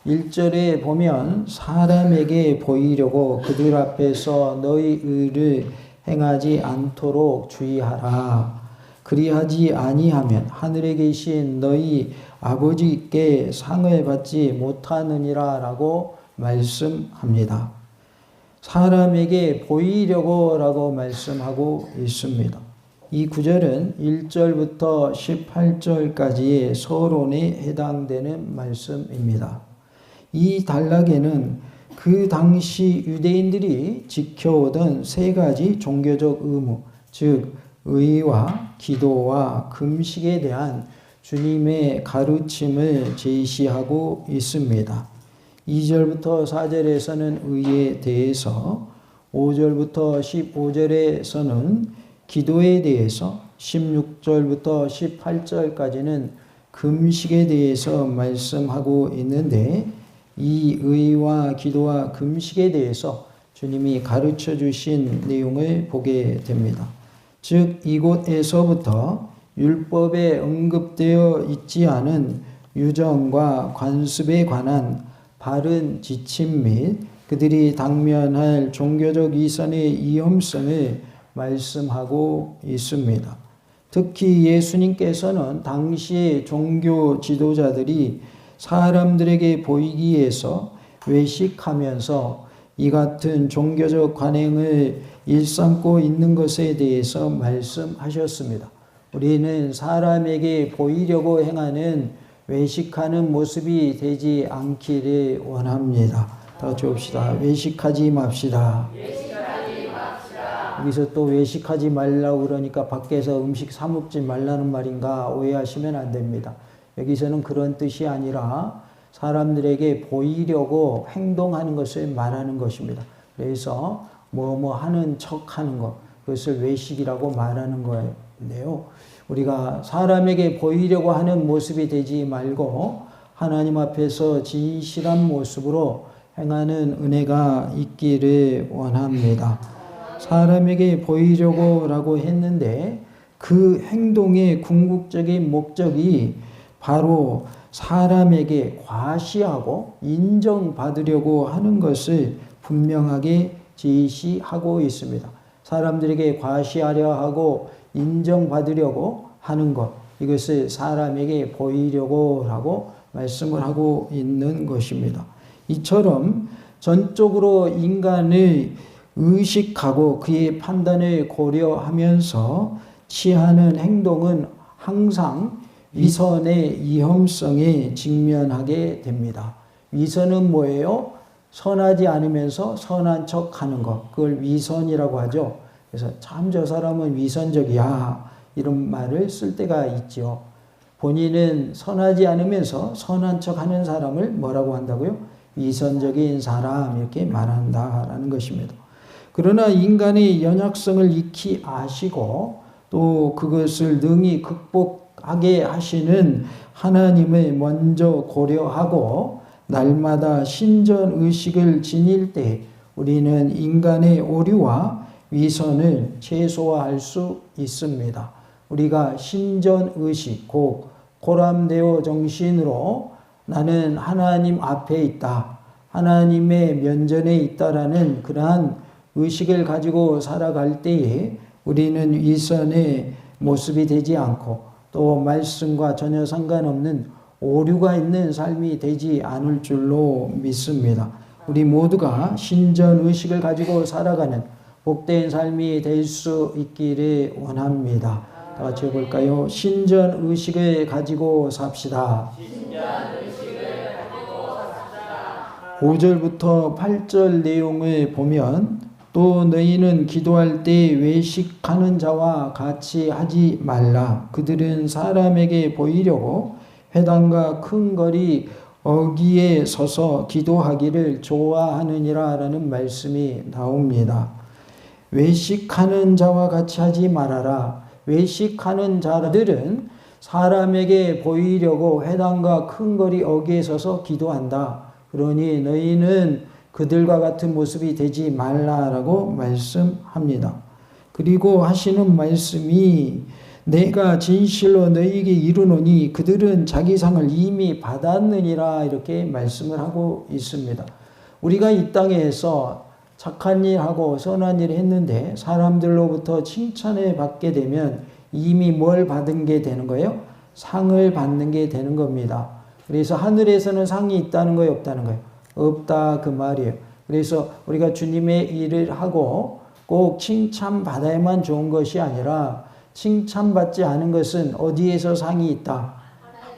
1절에 보면 사람에게 보이려고 그들 앞에서 너희 의를 행하지 않도록 주의하라. 그리하지 아니하면 하늘에 계신 너희 아버지께 상을 받지 못하느니라 라고 말씀합니다. 사람에게 보이려고 라고 말씀하고 있습니다. 이 구절은 1절부터 18절까지의 서론에 해당되는 말씀입니다. 이 단락에는 그 당시 유대인들이 지켜오던 세 가지 종교적 의무, 즉 의와 기도와 금식에 대한 주님의 가르침을 제시하고 있습니다. 2절부터 4절에서는 의에 대해서, 5절부터 15절에서는 기도에 대해서, 16절부터 18절까지는 금식에 대해서 말씀하고 있는데, 이 의와 기도와 금식에 대해서 주님이 가르쳐 주신 내용을 보게 됩니다. 즉 이곳에서부터 율법에 언급되어 있지 않은 유정과 관습에 관한 바른 지침 및 그들이 당면할 종교적 이선의 위험성을 말씀하고 있습니다. 특히 예수님께서는 당시의 종교 지도자들이 사람들에게 보이기 위해서 외식하면서 이 같은 종교적 관행을 일삼고 있는 것에 대해서 말씀하셨습니다. 우리는 사람에게 보이려고 행하는 외식하는 모습이 되지 않기를 원합니다. 다 같이 봅시다. 외식하지 맙시다. 여기서 또 외식하지 말라고 그러니까 밖에서 음식 사 먹지 말라는 말인가 오해하시면 안 됩니다. 여기서는 그런 뜻이 아니라 사람들에게 보이려고 행동하는 것을 말하는 것입니다. 그래서 뭐뭐 하는 척 하는 것, 그것을 외식이라고 말하는 거예요. 우리가 사람에게 보이려고 하는 모습이 되지 말고 하나님 앞에서 진실한 모습으로 행하는 은혜가 있기를 원합니다. 사람에게 보이려고 라고 했는데 그 행동의 궁극적인 목적이 바로 사람에게 과시하고 인정받으려고 하는 것을 분명하게 제시하고 있습니다. 사람들에게 과시하려 하고 인정받으려고 하는 것, 이것을 사람에게 보이려고 라고 말씀을 하고 있는 것입니다. 이처럼 전적으로 인간을 의식하고 그의 판단을 고려하면서 취하는 행동은 항상 위선의 위험성에 직면하게 됩니다. 위선은 뭐예요? 선하지 않으면서 선한 척 하는 것. 그걸 위선이라고 하죠. 그래서 참 저 사람은 위선적이야. 이런 말을 쓸 때가 있죠. 본인은 선하지 않으면서 선한 척 하는 사람을 뭐라고 한다고요? 위선적인 사람 이렇게 말한다라는 것입니다. 그러나 인간의 연약성을 익히 아시고 또 그것을 능히 극복하게 하시는 하나님을 먼저 고려하고 날마다 신전의식을 지닐 때 우리는 인간의 오류와 위선을 최소화할 수 있습니다. 우리가 신전의식, 곧 고람대오 정신으로 나는 하나님 앞에 있다, 하나님의 면전에 있다라는 그러한 의식을 가지고 살아갈 때에 우리는 위선의 모습이 되지 않고 또 말씀과 전혀 상관없는 오류가 있는 삶이 되지 않을 줄로 믿습니다. 우리 모두가 신전의식을 가지고 살아가는 복된 삶이 될 수 있기를 원합니다. 다 같이 해볼까요? 신전의식을 가지고 삽시다. 5절부터 8절 내용을 보면 또 너희는 기도할 때 외식하는 자와 같이 하지 말라. 그들은 사람에게 보이려고 회당과 큰 거리 어귀에 서서 기도하기를 좋아하느니라 라는 말씀이 나옵니다. 외식하는 자와 같이 하지 말아라. 외식하는 자들은 사람에게 보이려고 회당과 큰 거리 어귀에 서서 기도한다. 그러니 너희는 그들과 같은 모습이 되지 말라라고 말씀합니다. 그리고 하시는 말씀이 내가 진실로 너희에게 이르노니 그들은 자기 상을 이미 받았느니라 이렇게 말씀을 하고 있습니다. 우리가 이 땅에서 착한 일하고 선한 일을 했는데 사람들로부터 칭찬을 받게 되면 이미 뭘 받은 게 되는 거예요? 상을 받는 게 되는 겁니다. 그래서 하늘에서는 상이 있다는 거예요, 없다는 거예요? 없다 그 말이에요. 그래서 우리가 주님의 일을 하고 꼭 칭찬받아야만 좋은 것이 아니라 칭찬받지 않은 것은 어디에서 상이 있다?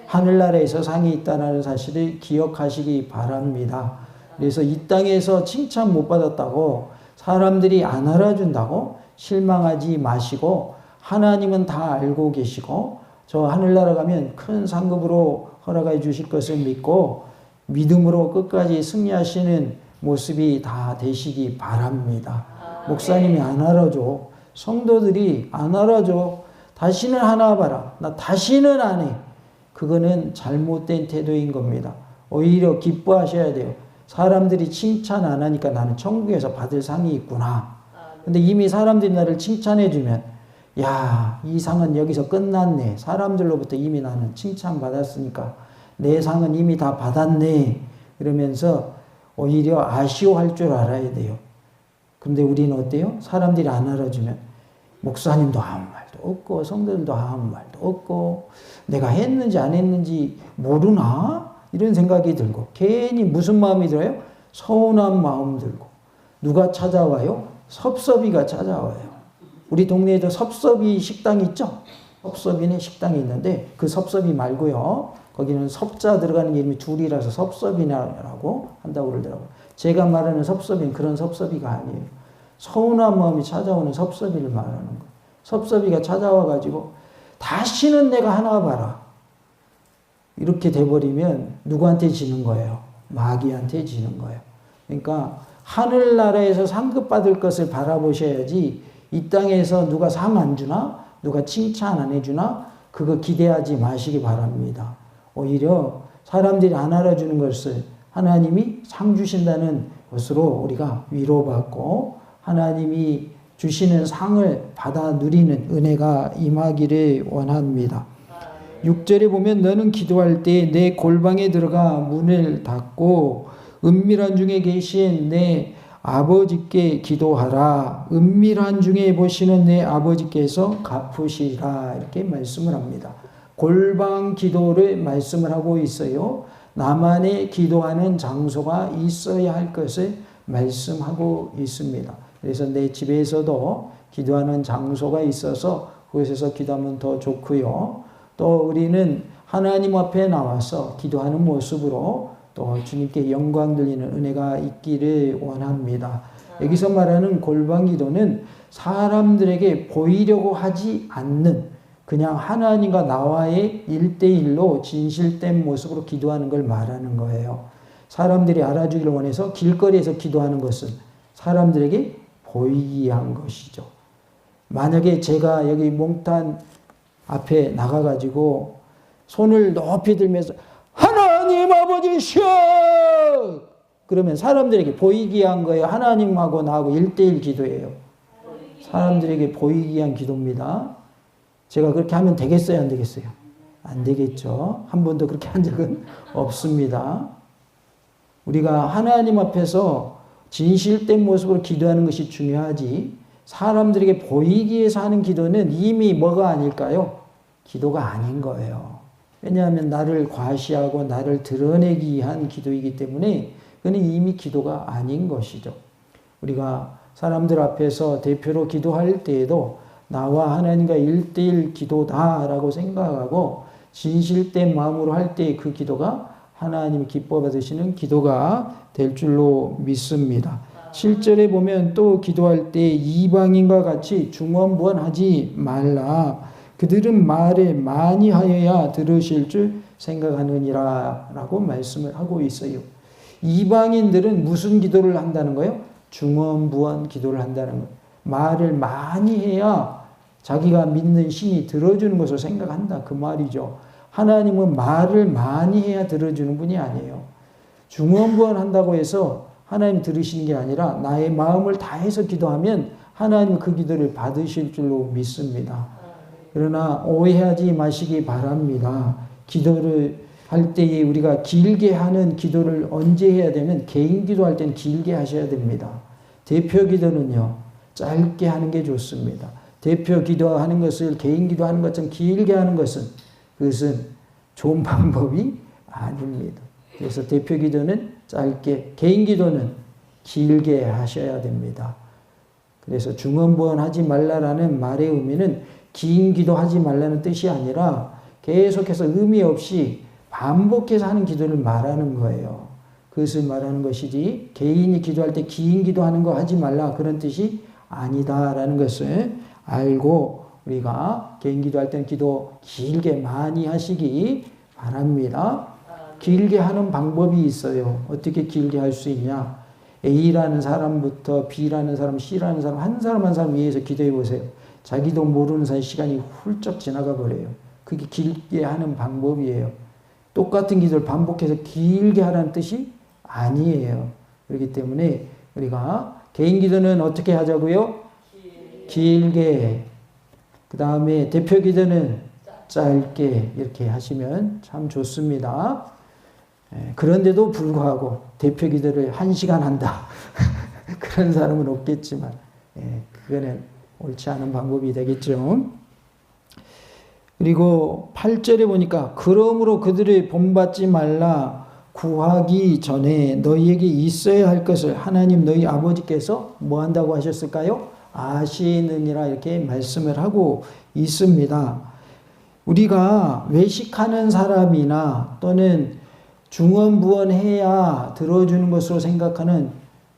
하늘나라에서 상이 있다는 사실을 기억하시기 바랍니다. 그래서 이 땅에서 칭찬 못 받았다고 사람들이 안 알아준다고 실망하지 마시고 하나님은 다 알고 계시고 저 하늘나라 가면 큰 상급으로 허락해 주실 것을 믿고 믿음으로 끝까지 승리하시는 모습이 다 되시기 바랍니다. 목사님이 안 알아줘. 성도들이 안 알아줘. 다시는 하나 봐라. 나 다시는 안 해. 그거는 잘못된 태도인 겁니다. 오히려 기뻐하셔야 돼요. 사람들이 칭찬 안 하니까 나는 천국에서 받을 상이 있구나. 근데 이미 사람들이 나를 칭찬해 주면 야, 이 상은 여기서 끝났네. 사람들로부터 이미 나는 칭찬받았으니까 내 상은 이미 다 받았네. 이러면서 오히려 아쉬워할 줄 알아야 돼요. 근데 우리는 어때요? 사람들이 안 알아주면 목사님도 아무 말도 없고 성도들도 아무 말도 없고 내가 했는지 안 했는지 모르나? 이런 생각이 들고 괜히 무슨 마음이 들어요? 서운한 마음 들고 누가 찾아와요? 섭섭이가 찾아와요. 우리 동네에도 섭섭이 식당 있죠? 섭섭이네 식당이 있는데 그 섭섭이 말고요. 거기는 섭자 들어가는 이름이 둘이라서 섭섭이라고 한다고 그러더라고요. 제가 말하는 섭섭이는 그런 섭섭이가 아니에요. 서운한 마음이 찾아오는 섭섭이를 말하는 거예요. 섭섭이가 찾아와가지고 다시는 내가 하나 봐라. 이렇게 돼버리면 누구한테 지는 거예요? 마귀한테 지는 거예요. 그러니까 하늘나라에서 상급받을 것을 바라보셔야지 이 땅에서 누가 상 안 주나? 누가 칭찬 안 해주나? 그거 기대하지 마시기 바랍니다. 오히려 사람들이 안 알아주는 것을 하나님이 상 주신다는 것으로 우리가 위로받고 하나님이 주시는 상을 받아 누리는 은혜가 임하기를 원합니다. 6절에 보면 너는 기도할 때 내 골방에 들어가 문을 닫고 은밀한 중에 계신 내 아버지께 기도하라. 은밀한 중에 보시는 내 아버지께서 갚으시라. 이렇게 말씀을 합니다. 골방 기도를 말씀을 하고 있어요. 나만의 기도하는 장소가 있어야 할 것을 말씀하고 있습니다. 그래서 내 집에서도 기도하는 장소가 있어서 그곳에서 기도하면 더 좋고요. 또 우리는 하나님 앞에 나와서 기도하는 모습으로 또 주님께 영광 돌리는 은혜가 있기를 원합니다. 여기서 말하는 골방 기도는 사람들에게 보이려고 하지 않는 그냥 하나님과 나와의 1대1로 진실된 모습으로 기도하는 걸 말하는 거예요. 사람들이 알아주기를 원해서 길거리에서 기도하는 것은 사람들에게 보이기 위한 것이죠. 만약에 제가 여기 몽탄 앞에 나가가지고 손을 높이 들면서 하나님 아버지시여! 그러면 사람들에게 보이기 위한 거예요. 하나님하고 나하고 1대1 기도예요. 사람들에게 보이기 위한 기도입니다. 제가 그렇게 하면 되겠어요? 안 되겠어요? 안 되겠죠. 한 번도 그렇게 한 적은 없습니다. 우리가 하나님 앞에서 진실된 모습으로 기도하는 것이 중요하지 사람들에게 보이기 위해서 하는 기도는 이미 뭐가 아닐까요? 기도가 아닌 거예요. 왜냐하면 나를 과시하고 나를 드러내기 위한 기도이기 때문에 그는 이미 기도가 아닌 것이죠. 우리가 사람들 앞에서 대표로 기도할 때에도 나와 하나님과 1대1 기도다라고 생각하고 진실된 마음으로 할 때 그 기도가 하나님이 기뻐 받으시는 기도가 될 줄로 믿습니다. 7절에 보면 또 기도할 때 이방인과 같이 중언부언하지 말라. 그들은 말을 많이 하여야 들으실 줄 생각하느니라 라고 말씀을 하고 있어요. 이방인들은 무슨 기도를 한다는 거예요? 중언부언 기도를 한다는 거예요. 말을 많이 해야 자기가 믿는 신이 들어주는 것을 생각한다 그 말이죠. 하나님은 말을 많이 해야 들어주는 분이 아니에요. 중언부언 한다고 해서 하나님 들으시는 게 아니라 나의 마음을 다해서 기도하면 하나님 그 기도를 받으실 줄로 믿습니다. 그러나 오해하지 마시기 바랍니다. 기도를 할 때에 우리가 길게 하는 기도를 언제 해야 되면 개인 기도할 때는 길게 하셔야 됩니다. 대표 기도는요, 짧게 하는 게 좋습니다. 대표 기도하는 것을 개인 기도하는 것처럼 길게 하는 것은 그것은 좋은 방법이 아닙니다. 그래서 대표 기도는 짧게, 개인 기도는 길게 하셔야 됩니다. 그래서 중언부언하지 말라라는 말의 의미는 긴 기도하지 말라는 뜻이 아니라 계속해서 의미 없이 반복해서 하는 기도를 말하는 거예요. 그것을 말하는 것이지 개인이 기도할 때 긴 기도하는 거 하지 말라 그런 뜻이 아니다라는 것을 알고 우리가 개인 기도할 때는 기도 길게 많이 하시기 바랍니다. 길게 하는 방법이 있어요. 어떻게 길게 할 수 있냐? A라는 사람부터 B라는 사람, C라는 사람 한 사람 한 사람 위해서 기도해 보세요. 자기도 모르는 사이 시간이 훌쩍 지나가 버려요. 그게 길게 하는 방법이에요. 똑같은 기도를 반복해서 길게 하라는 뜻이 아니에요. 그렇기 때문에 우리가 개인 기도는 어떻게 하자고요? 길게. 그 다음에 대표 기도는 짧게 이렇게 하시면 참 좋습니다. 그런데도 불구하고 대표 기도를 1시간 한다. 그런 사람은 없겠지만 그거는 옳지 않은 방법이 되겠죠. 그리고 8절에 보니까 그러므로 그들을 본받지 말라. 구하기 전에 너희에게 있어야 할 것을 하나님 너희 아버지께서 뭐 한다고 하셨을까요? 아시느니라 이렇게 말씀을 하고 있습니다. 우리가 외식하는 사람이나 또는 중언부언해야 들어주는 것으로 생각하는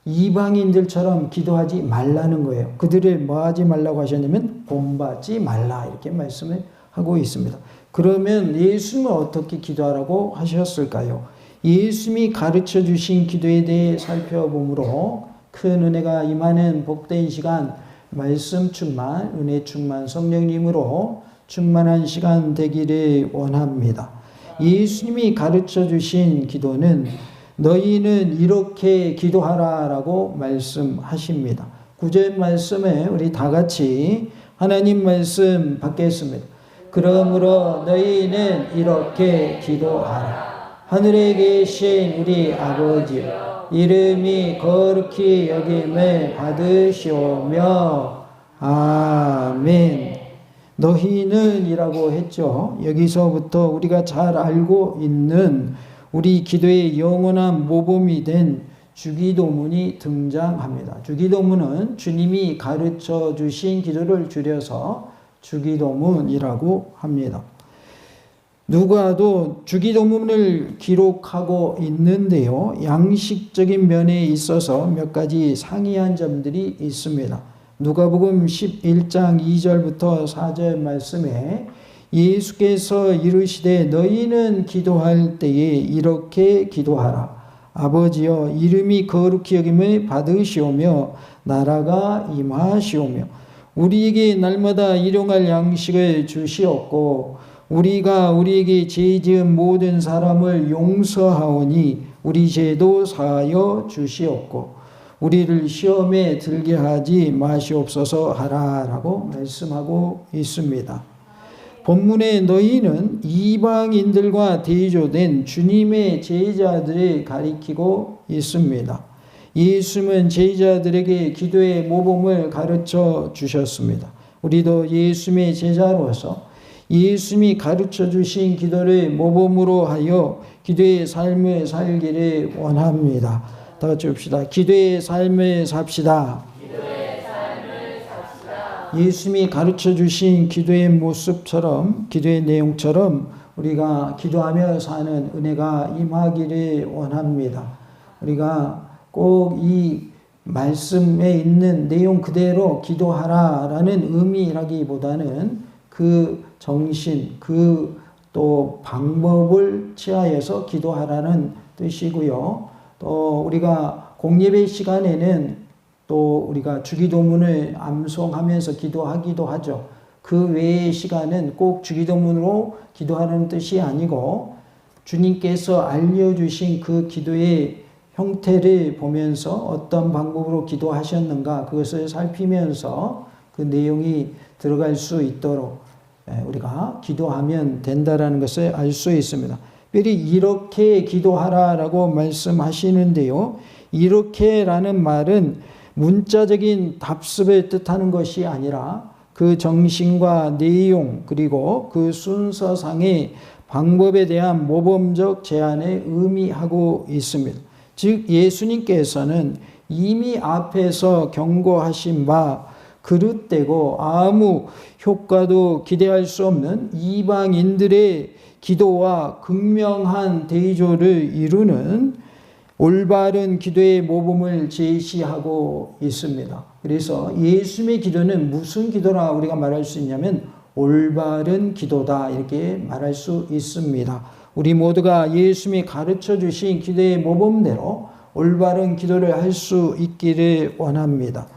이방인들처럼 기도하지 말라는 거예요. 그들을 뭐 하지 말라고 하셨냐면 본받지 말라 이렇게 말씀을 하고 있습니다. 그러면 예수님은 어떻게 기도하라고 하셨을까요? 예수님이 가르쳐 주신 기도에 대해 살펴보므로 큰 은혜가 임하는 복된 시간, 말씀 충만, 은혜 충만, 성령님으로 충만한 시간 되기를 원합니다. 예수님이 가르쳐 주신 기도는 너희는 이렇게 기도하라라고 말씀하십니다. 9절 말씀에 우리 다 같이 하나님 말씀 받겠습니다. 그러므로 너희는 이렇게 기도하라. 하늘에 계신 우리 아버지여, 이름이 거룩히 여김을 받으시오며 아멘. 너희는 이라고 했죠. 여기서부터 우리가 잘 알고 있는 우리 기도의 영원한 모범이 된 주기도문이 등장합니다. 주기도문은 주님이 가르쳐 주신 기도를 줄여서 주기도문이라고 합니다. 누가도 주기도문을 기록하고 있는데요. 양식적인 면에 있어서 몇 가지 상이한 점들이 있습니다. 누가복음 11장 2절부터 4절 말씀에 예수께서 이르시되 너희는 기도할 때에 이렇게 기도하라. 아버지여, 이름이 거룩히 여김을 받으시오며 나라가 임하시오며 우리에게 날마다 일용할 양식을 주시옵고 우리가 우리에게 죄 지은 모든 사람을 용서하오니 우리 죄도 사하여 주시옵고 우리를 시험에 들게 하지 마시옵소서 하라라고 말씀하고 있습니다. 본문에 너희는 이방인들과 대조된 주님의 제자들을 가리키고 있습니다. 예수님은 제자들에게 기도의 모범을 가르쳐 주셨습니다. 우리도 예수님의 제자로서 예수님이 가르쳐 주신 기도를 모범으로 하여 기도의 삶을 살기를 원합니다. 다 같이 봅시다. 기도의 삶을 삽시다. 예수님이 가르쳐 주신 기도의 모습처럼, 기도의 내용처럼 우리가 기도하며 사는 은혜가 임하기를 원합니다. 우리가 꼭 이 말씀에 있는 내용 그대로 기도하라라는 의미라기보다는 그 정신, 그 또 방법을 취하여서 기도하라는 뜻이고요. 또 우리가 공예배 시간에는 또 우리가 주기도문을 암송하면서 기도하기도 하죠. 그 외의 시간은 꼭 주기도문으로 기도하는 뜻이 아니고 주님께서 알려주신 그 기도의 형태를 보면서 어떤 방법으로 기도하셨는가 그것을 살피면서 그 내용이 들어갈 수 있도록 우리가 기도하면 된다라는 것을 알 수 있습니다. 특별히 이렇게 기도하라라고 말씀하시는데요. 이렇게라는 말은 문자적인 답습을 뜻하는 것이 아니라 그 정신과 내용 그리고 그 순서상의 방법에 대한 모범적 제안을 의미하고 있습니다. 즉 예수님께서는 이미 앞에서 경고하신 바 그릇되고 아무 효과도 기대할 수 없는 이방인들의 기도와 극명한 대조를 이루는 올바른 기도의 모범을 제시하고 있습니다. 그래서 예수님의 기도는 무슨 기도라 우리가 말할 수 있냐면 올바른 기도다 이렇게 말할 수 있습니다. 우리 모두가 예수님이 가르쳐 주신 기도의 모범대로 올바른 기도를 할 수 있기를 원합니다.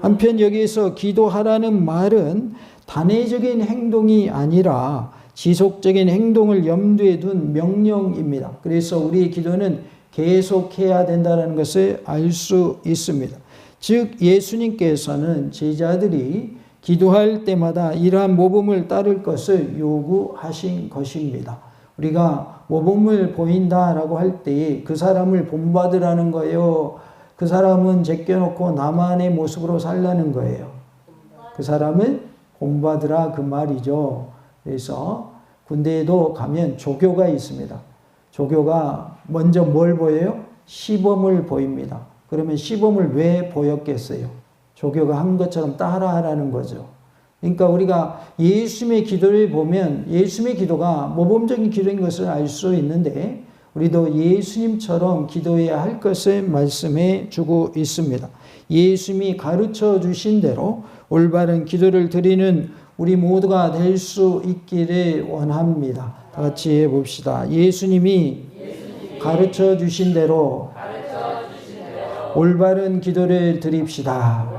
한편 여기에서 기도하라는 말은 단회적인 행동이 아니라 지속적인 행동을 염두에 둔 명령입니다. 그래서 우리의 기도는 계속해야 된다는 것을 알 수 있습니다. 즉 예수님께서는 제자들이 기도할 때마다 이러한 모범을 따를 것을 요구하신 것입니다. 우리가 모범을 보인다라고 할 때 그 사람을 본받으라는 거예요? 그 사람은 제껴놓고 나만의 모습으로 살라는 거예요? 그 사람을 본받으라 그 말이죠. 그래서 군대에도 가면 조교가 있습니다. 조교가 먼저 뭘 보여요? 시범을 보입니다. 그러면 시범을 왜 보였겠어요? 조교가 한 것처럼 따라하라는 거죠. 그러니까 우리가 예수님의 기도를 보면 예수님의 기도가 모범적인 기도인 것을 알 수 있는데 우리도 예수님처럼 기도해야 할 것을 말씀해 주고 있습니다. 예수님이 가르쳐 주신 대로 올바른 기도를 드리는 우리 모두가 될 수 있기를 원합니다. 다 같이 해봅시다. 예수님이 가르쳐 주신 대로 올바른 기도를 드립시다.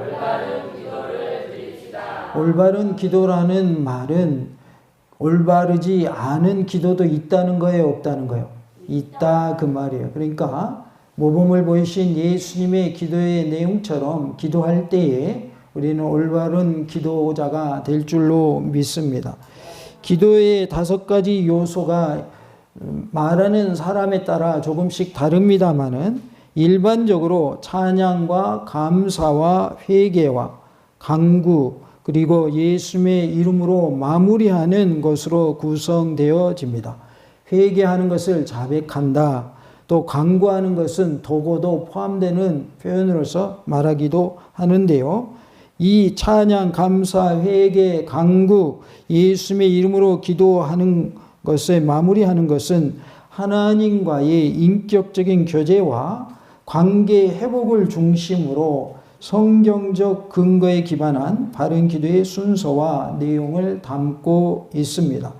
올바른 기도라는 말은 올바르지 않은 기도도 있다는 거예요, 없다는 거예요? 있다 그 말이에요. 그러니까 모범을 보이신 예수님의 기도의 내용처럼 기도할 때에 우리는 올바른 기도자가 될 줄로 믿습니다. 기도의 5가지 요소가 말하는 사람에 따라 조금씩 다릅니다마는 일반적으로 찬양과 감사와 회개와 간구 그리고 예수님의 이름으로 마무리하는 것으로 구성되어집니다. 회개하는 것을 자백한다. 또 간구하는 것은 도고도 포함되는 표현으로서 말하기도 하는데요. 이 찬양, 감사, 회개, 간구, 예수님의 이름으로 기도하는 것을 마무리하는 것은 하나님과의 인격적인 교제와 관계 회복을 중심으로 성경적 근거에 기반한 바른 기도의 순서와 내용을 담고 있습니다.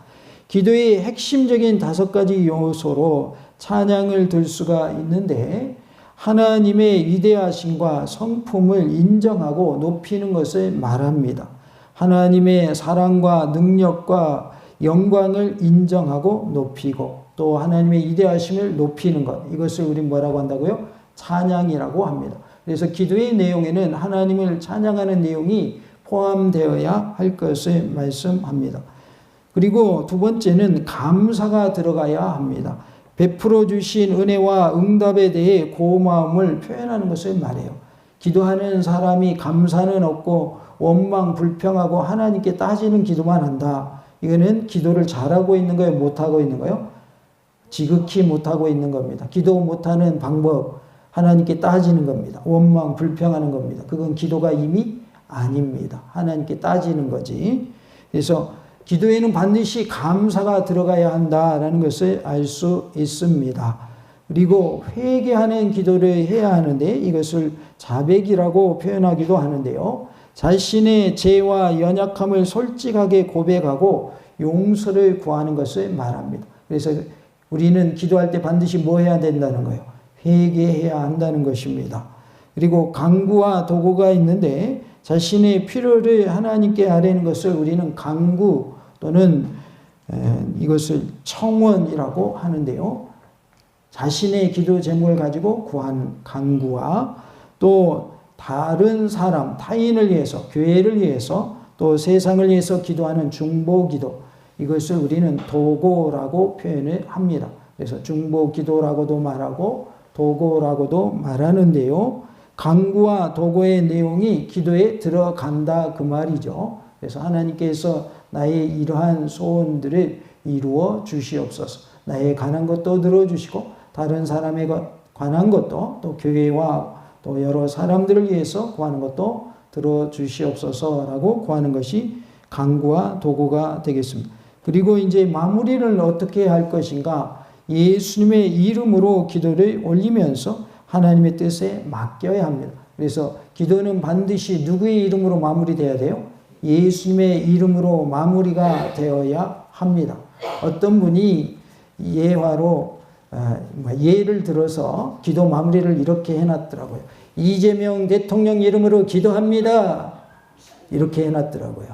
기도의 핵심적인 5가지 요소로 찬양을 들 수가 있는데 하나님의 위대하심과 성품을 인정하고 높이는 것을 말합니다. 하나님의 사랑과 능력과 영광을 인정하고 높이고 또 하나님의 위대하심을 높이는 것 이것을 우리는 뭐라고 한다고요? 찬양이라고 합니다. 그래서 기도의 내용에는 하나님을 찬양하는 내용이 포함되어야 할 것을 말씀합니다. 그리고 2번째는 감사가 들어가야 합니다. 베풀어 주신 은혜와 응답에 대해 고마움을 표현하는 것을 말해요. 기도하는 사람이 감사는 없고 원망 불평하고 하나님께 따지는 기도만 한다. 이거는 기도를 잘하고 있는 거예요? 못하고 있는 거예요? 지극히 못하고 있는 겁니다. 기도 못하는 방법 하나님께 따지는 겁니다. 원망 불평하는 겁니다. 그건 기도가 이미 아닙니다. 하나님께 따지는 거지. 그래서 기도에는 반드시 감사가 들어가야 한다라는 것을 알 수 있습니다. 그리고 회개하는 기도를 해야 하는데 이것을 자백이라고 표현하기도 하는데요. 자신의 죄와 연약함을 솔직하게 고백하고 용서를 구하는 것을 말합니다. 그래서 우리는 기도할 때 반드시 뭐 해야 된다는 거예요? 회개해야 한다는 것입니다. 그리고 간구와 도구가 있는데 자신의 필요를 하나님께 아뢰는 것을 우리는 간구 또는 이것을 청원이라고 하는데요. 자신의 기도 제목을 가지고 구하는 간구와 또 다른 사람, 타인을 위해서, 교회를 위해서 또 세상을 위해서 기도하는 중보기도, 이것을 우리는 도고라고 표현을 합니다. 그래서 중보기도라고도 말하고 도고라고도 말하는데요. 간구와 도고의 내용이 기도에 들어간다 그 말이죠. 그래서 하나님께서 나의 이러한 소원들을 이루어 주시옵소서. 나의 관한 것도 들어주시고 다른 사람에 관한 것도, 또 교회와 또 여러 사람들을 위해서 구하는 것도 들어주시옵소서라고 구하는 것이 간구와 도고가 되겠습니다. 그리고 이제 마무리를 어떻게 할 것인가? 예수님의 이름으로 기도를 올리면서 하나님의 뜻에 맡겨야 합니다. 그래서 기도는 반드시 누구의 이름으로 마무리돼야 돼요? 예수님의 이름으로 마무리가 되어야 합니다. 어떤 분이 예화로 예를 들어서 기도 마무리를 이렇게 해놨더라고요. 이재명 대통령 이름으로 기도합니다. 이렇게 해놨더라고요.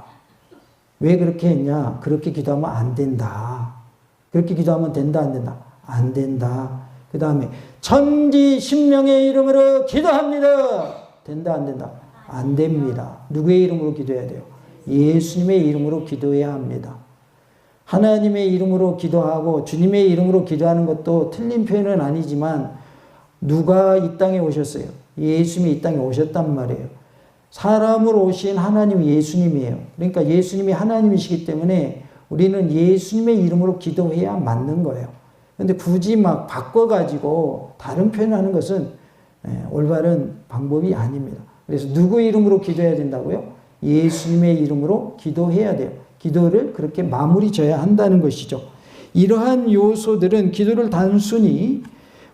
왜 그렇게 했냐? 그렇게 기도하면 안 된다. 그렇게 기도하면 된다, 안 된다? 안 된다. 그 다음에 천지 신명의 이름으로 기도합니다. 된다, 안 된다? 안 됩니다. 누구의 이름으로 기도해야 돼요? 예수님의 이름으로 기도해야 합니다. 하나님의 이름으로 기도하고 주님의 이름으로 기도하는 것도 틀린 표현은 아니지만 누가 이 땅에 오셨어요? 예수님이 이 땅에 오셨단 말이에요. 사람으로 오신 하나님이 예수님이에요. 그러니까 예수님이 하나님이시기 때문에 우리는 예수님의 이름으로 기도해야 맞는 거예요. 그런데 굳이 막 바꿔가지고 다른 표현하는 것은 올바른 방법이 아닙니다. 그래서 누구 이름으로 기도해야 된다고요? 예수님의 이름으로 기도해야 돼요. 기도를 그렇게 마무리 져야 한다는 것이죠. 이러한 요소들은 기도를 단순히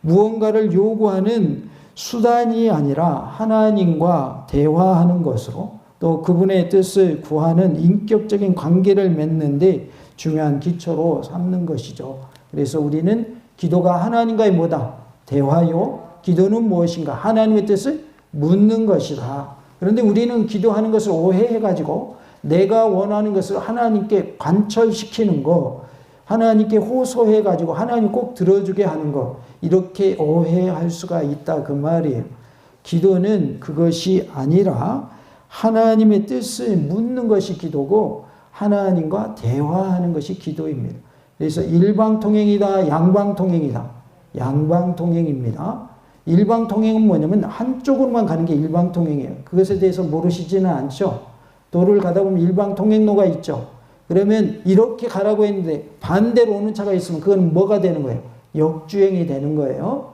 무언가를 요구하는 수단이 아니라 하나님과 대화하는 것으로, 또 그분의 뜻을 구하는 인격적인 관계를 맺는데 중요한 기초로 삼는 것이죠. 그래서 우리는 기도가 하나님과의 뭐다? 대화요. 기도는 무엇인가? 하나님의 뜻을 묻는 것이다. 그런데 우리는 기도하는 것을 오해해가지고 내가 원하는 것을 하나님께 관철시키는 거, 하나님께 호소해가지고 하나님 꼭 들어주게 하는 거, 이렇게 오해할 수가 있다 그 말이에요. 기도는 그것이 아니라 하나님의 뜻을 묻는 것이 기도고 하나님과 대화하는 것이 기도입니다. 그래서 일방통행이다, 양방통행이다. 양방통행입니다. 일방통행은 뭐냐면 한쪽으로만 가는 게 일방통행이에요. 그것에 대해서 모르시지는 않죠. 도로를 가다 보면 일방통행로가 있죠. 그러면 이렇게 가라고 했는데 반대로 오는 차가 있으면 그건 뭐가 되는 거예요? 역주행이 되는 거예요.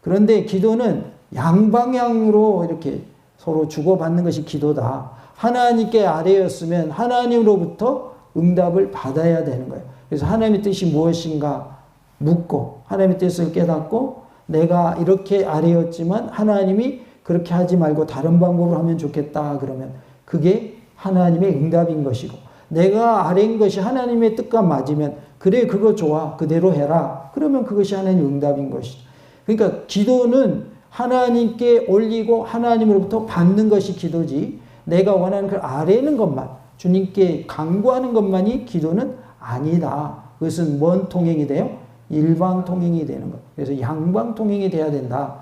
그런데 기도는 양방향으로 이렇게 서로 주고받는 것이 기도다. 하나님께 아뢰었으면 하나님으로부터 응답을 받아야 되는 거예요. 그래서 하나님의 뜻이 무엇인가 묻고 하나님의 뜻을 깨닫고 내가 이렇게 아뢰었지만 하나님이 그렇게 하지 말고 다른 방법으로 하면 좋겠다 그러면 그게 하나님의 응답인 것이고, 내가 아뢰인 것이 하나님의 뜻과 맞으면 그래 그거 좋아 그대로 해라 그러면 그것이 하나님의 응답인 것이죠. 그러니까 기도는 하나님께 올리고 하나님으로부터 받는 것이 기도지, 내가 원하는 걸 아뢰는 것만 주님께 간구하는 것만이 기도는 아니다. 그것은 뭔 통행이 돼요? 일방통행이 되는 것. 그래서 양방통행이 돼야 된다.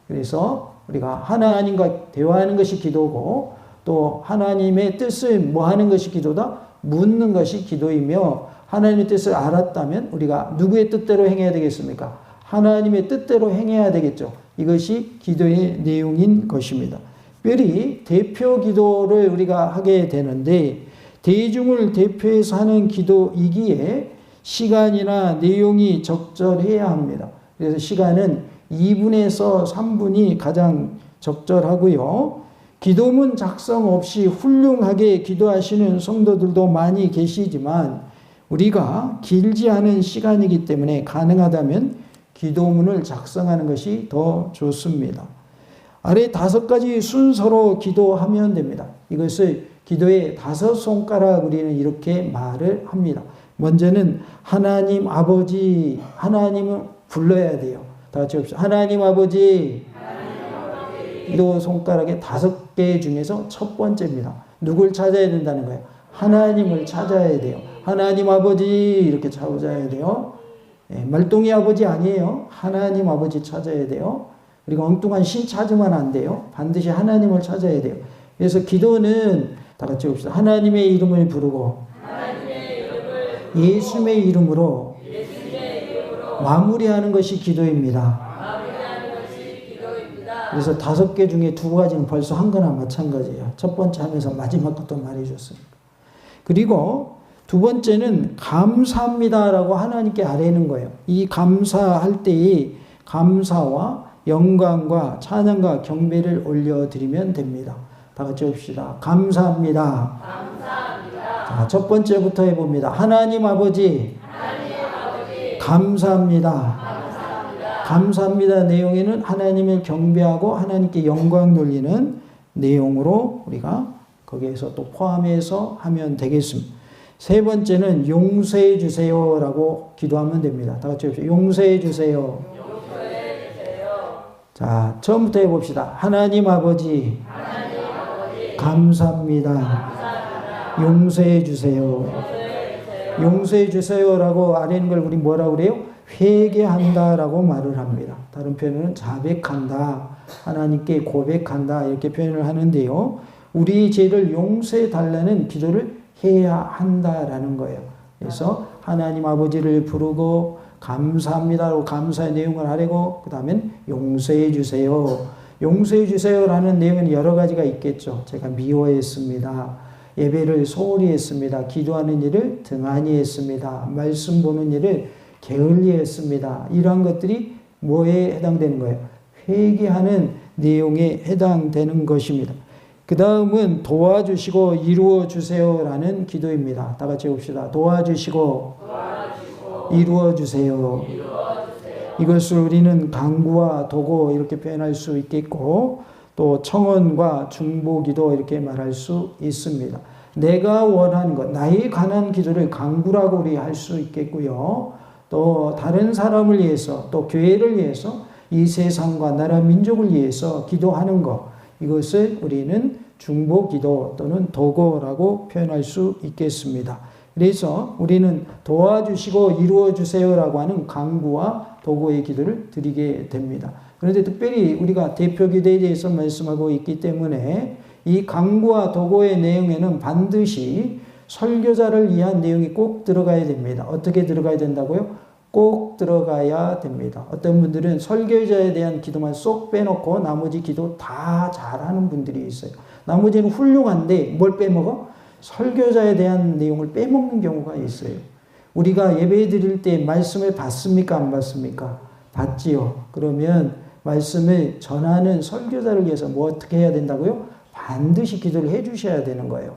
그래서 우리가 하나님과 대화하는 것이 기도고 또 하나님의 뜻을 뭐 하는 것이 기도다? 묻는 것이 기도이며, 하나님의 뜻을 알았다면 우리가 누구의 뜻대로 행해야 되겠습니까? 하나님의 뜻대로 행해야 되겠죠. 이것이 기도의 내용인 것입니다. 특별히 대표 기도를 우리가 하게 되는데 대중을 대표해서 하는 기도이기에 시간이나 내용이 적절해야 합니다. 그래서 시간은 2분에서 3분이 가장 적절하고요. 기도문 작성 없이 훌륭하게 기도하시는 성도들도 많이 계시지만 우리가 길지 않은 시간이기 때문에 가능하다면 기도문을 작성하는 것이 더 좋습니다. 아래 5가지 순서로 기도하면 됩니다. 이것을 기도의 5손가락 우리는 이렇게 말을 합니다. 먼저는 하나님 아버지, 하나님을 불러야 돼요. 다 같이 합시다. 하나님 아버지. 기도 손가락의 5개 중에서 첫 번째입니다. 누굴 찾아야 된다는 거예요? 하나님을 찾아야 돼요. 하나님 아버지 이렇게 찾아야 돼요. 말똥이 아버지 아니에요. 하나님 아버지 찾아야 돼요. 그리고 엉뚱한 신 찾으면 안 돼요. 반드시 하나님을 찾아야 돼요. 그래서 기도는 다 같이 봅시다. 하나님의 이름을 부르고 예수의 이름으로 마무리하는 것이 기도입니다. 그래서 5개 중에 2가지는 벌써 한 거나 마찬가지예요. 첫 번째 하면서 마지막 것도 말해줬습니다. 그리고 2번째는 감사합니다라고 하나님께 아뢰는 거예요. 이 감사할 때의 감사와 영광과 찬양과 경배를 올려드리면 됩니다. 다 같이 봅시다. 감사합니다. 감사합니다. 자, 첫 번째부터 해봅니다. 하나님 아버지, 감사합니다. 감사합니다 내용에는 하나님을 경배하고 하나님께 영광 돌리는 내용으로 우리가 거기에서 또 포함해서 하면 되겠습니다. 3번째는 용서해 주세요라고 기도하면 됩니다. 다 같이 해봅시다. 용서해 주세요. 자, 처음부터 해봅시다. 하나님 아버지, 감사합니다. 용서해 주세요. 용서해 주세요라고 아뢰는 걸 우리 뭐라고 그래요? 회개한다라고 말을 합니다. 다른 표현은 자백한다, 하나님께 고백한다 이렇게 표현을 하는데요. 우리 죄를 용서해 달라는 기도를 해야 한다라는 거예요. 그래서 하나님 아버지를 부르고 감사합니다라고 감사의 내용을 하려고 그 다음엔 용서해 주세요. 용서해 주세요라는 내용은 여러 가지가 있겠죠. 제가 미워했습니다. 예배를 소홀히 했습니다. 기도하는 일을 등한히 했습니다. 말씀 보는 일을 게을리 했습니다. 이러한 것들이 뭐에 해당되는 거예요? 회개하는 내용에 해당되는 것입니다. 그 다음은 도와주시고 이루어주세요라는 기도입니다. 다 같이 봅시다. 도와주시고 이루어주세요. 이것을 우리는 간구와 도고 이렇게 표현할 수 있겠고 또 청원과 중보기도 이렇게 말할 수 있습니다. 내가 원하는 것, 나에 관한 기도를 간구라고 우리 할 수 있겠고요. 또 다른 사람을 위해서 또 교회를 위해서 이 세상과 나라 민족을 위해서 기도하는 것, 이것을 우리는 중보기도 또는 도고라고 표현할 수 있겠습니다. 그래서 우리는 도와주시고 이루어주세요라고 하는 간구와 도고의 기도를 드리게 됩니다. 그런데 특별히 우리가 대표기도에 대해서 말씀하고 있기 때문에 이 간구와 도고의 내용에는 반드시 설교자를 위한 내용이 꼭 들어가야 됩니다. 어떻게 들어가야 된다고요? 꼭 들어가야 됩니다. 어떤 분들은 설교자에 대한 기도만 쏙 빼놓고 나머지 기도 다 잘하는 분들이 있어요. 나머지는 훌륭한데 뭘 빼먹어? 설교자에 대한 내용을 빼먹는 경우가 있어요. 우리가 예배 드릴 때 말씀을 받습니까? 안 받습니까? 받지요. 그러면 말씀을 전하는 설교자를 위해서 뭐 어떻게 해야 된다고요? 반드시 기도를 해 주셔야 되는 거예요.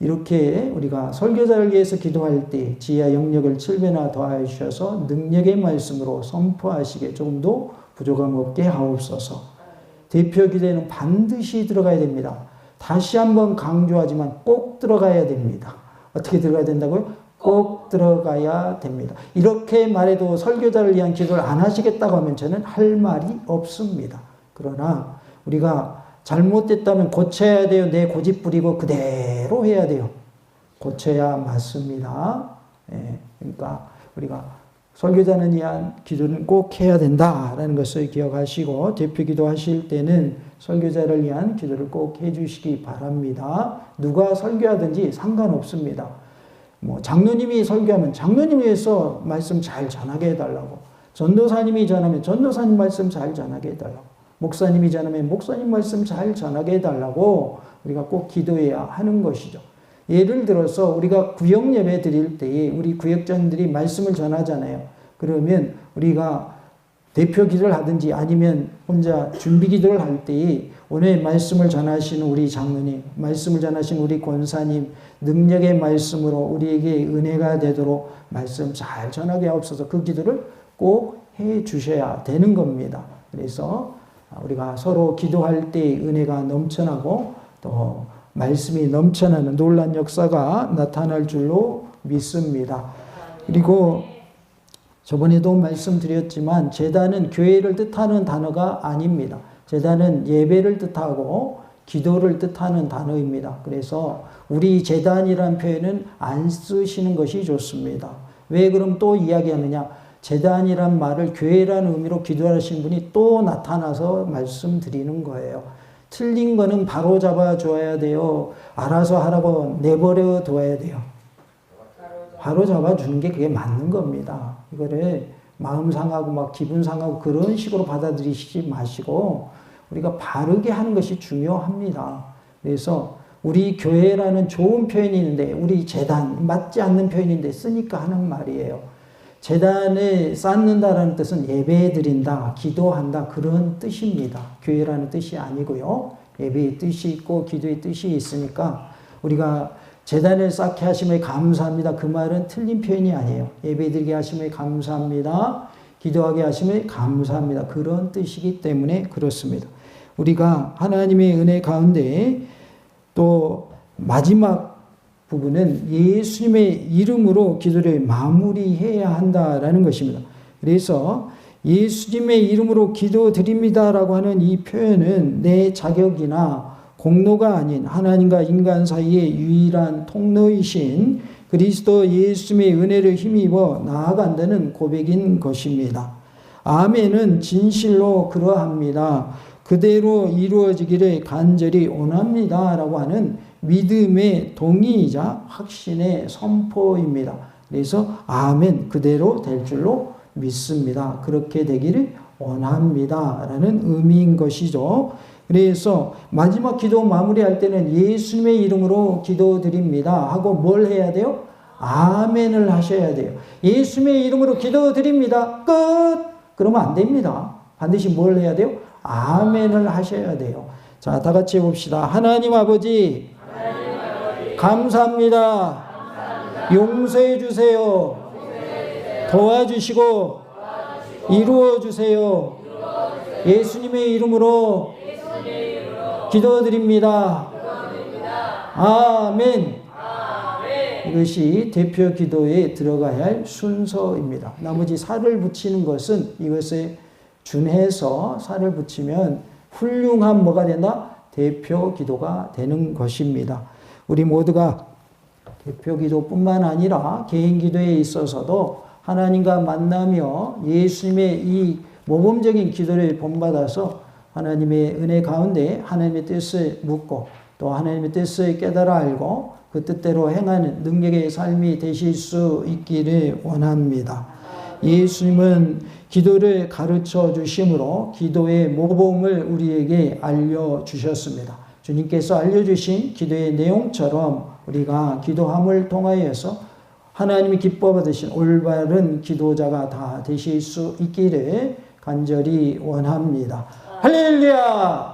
이렇게 우리가 설교자를 위해서 기도할 때 지혜와 영역을 7배나 더하여 주셔서 능력의 말씀으로 선포하시게 조금 더 부족함 없게 하옵소서. 대표 기도에는 반드시 들어가야 됩니다. 다시 한번 강조하지만 꼭 들어가야 됩니다. 어떻게 들어가야 된다고요? 꼭 들어가야 됩니다. 이렇게 말해도 설교자를 위한 기도를 안 하시겠다고 하면 저는 할 말이 없습니다. 그러나 우리가 잘못됐다면 고쳐야 돼요. 내 고집 부리고 그대로 해야 돼요. 고쳐야 맞습니다. 그러니까 우리가 설교자는 위한 기도는 꼭 해야 된다라는 것을 기억하시고 대표 기도하실 때는 설교자를 위한 기도를 꼭 해주시기 바랍니다. 누가 설교하든지 상관없습니다. 뭐 장로님이 설교하면 장로님을 위해서 말씀 잘 전하게 해달라고, 전도사님이 전하면 전도사님 말씀 잘 전하게 해달라고, 목사님이 전하면 목사님 말씀 잘 전하게 해달라고 우리가 꼭 기도해야 하는 것이죠. 예를 들어서 우리가 구역 예배 드릴 때에 우리 구역장들이 말씀을 전하잖아요. 그러면 우리가 대표 기도를 하든지 아니면 혼자 준비 기도를 할 때에 오늘 말씀을 전하시는 우리 장로님, 말씀을 전하시는 우리 권사님, 능력의 말씀으로 우리에게 은혜가 되도록 말씀 잘 전하게 하옵소서. 그 기도를 꼭 해 주셔야 되는 겁니다. 그래서 우리가 서로 기도할 때 은혜가 넘쳐나고 또 말씀이 넘쳐나는 놀라운 역사가 나타날 줄로 믿습니다. 그리고 저번에도 말씀드렸지만 제단은 교회를 뜻하는 단어가 아닙니다. 제단은 예배를 뜻하고 기도를 뜻하는 단어입니다. 그래서 우리 제단이라는 표현은 안 쓰시는 것이 좋습니다. 왜 그럼 또 이야기하느냐? 제단이란 말을 교회라는 의미로 기도하시는 분이 또 나타나서 말씀드리는 거예요. 틀린 거는 바로 잡아 줘야 돼요. 알아서 하라고 내버려 둬야 돼요. 바로 잡아 주는 게 그게 맞는 겁니다. 이거를 마음 상하고 막 기분 상하고 그런 식으로 받아들이시지 마시고 우리가 바르게 하는 것이 중요합니다. 그래서 우리 교회라는 좋은 표현이 있는데 우리 재단 맞지 않는 표현인데 쓰니까 하는 말이에요. 재단을 쌓는다라는 뜻은 예배 드린다, 기도한다 그런 뜻입니다. 교회라는 뜻이 아니고요. 예배의 뜻이 있고 기도의 뜻이 있으니까 우리가 재단을 쌓게 하심에 감사합니다. 그 말은 틀린 표현이 아니에요. 예배 드리게 하심에 감사합니다. 기도하게 하심에 감사합니다. 그런 뜻이기 때문에 그렇습니다. 우리가 하나님의 은혜 가운데 또 마지막 부분은 예수님의 이름으로 기도를 마무리해야 한다라는 것입니다. 그래서 예수님의 이름으로 기도드립니다라고 하는 이 표현은 내 자격이나 공로가 아닌 하나님과 인간 사이의 유일한 통로이신 그리스도 예수님의 은혜를 힘입어 나아간다는 고백인 것입니다. 아멘은 진실로 그러합니다. 그대로 이루어지기를 간절히 원합니다. 라고 하는 믿음의 동의이자 확신의 선포입니다. 그래서 아멘 그대로 될 줄로 믿습니다. 그렇게 되기를 원합니다. 라는 의미인 것이죠. 그래서 마지막 기도 마무리할 때는 예수님의 이름으로 기도드립니다. 하고 뭘 해야 돼요? 아멘을 하셔야 돼요. 예수님의 이름으로 기도드립니다. 끝! 그러면 안 됩니다. 반드시 뭘 해야 돼요? 아멘을 하셔야 돼요. 자, 다 같이 해봅시다. 하나님 아버지, 감사합니다. 용서해 주세요. 도와주시고 이루어 주세요. 예수님의 이름으로 기도드립니다. 아멘. 이것이 대표 기도에 들어가야 할 순서입니다. 나머지 살을 붙이는 것은 이것에 준해서 살을 붙이면 훌륭한 뭐가 된다? 대표 기도가 되는 것입니다. 우리 모두가 대표 기도뿐만 아니라 개인 기도에 있어서도 하나님과 만나며 예수님의 이 모범적인 기도를 본받아서 하나님의 은혜 가운데 하나님의 뜻을 묻고 또 하나님의 뜻을 깨달아 알고 그 뜻대로 행하는 능력의 삶이 되실 수 있기를 원합니다. 예수님은 기도를 가르쳐 주심으로 기도의 모범을 우리에게 알려주셨습니다. 주님께서 알려주신 기도의 내용처럼 우리가 기도함을 통하여서 하나님이 기뻐 받으신 올바른 기도자가 다 되실 수 있기를 간절히 원합니다. 할렐루야!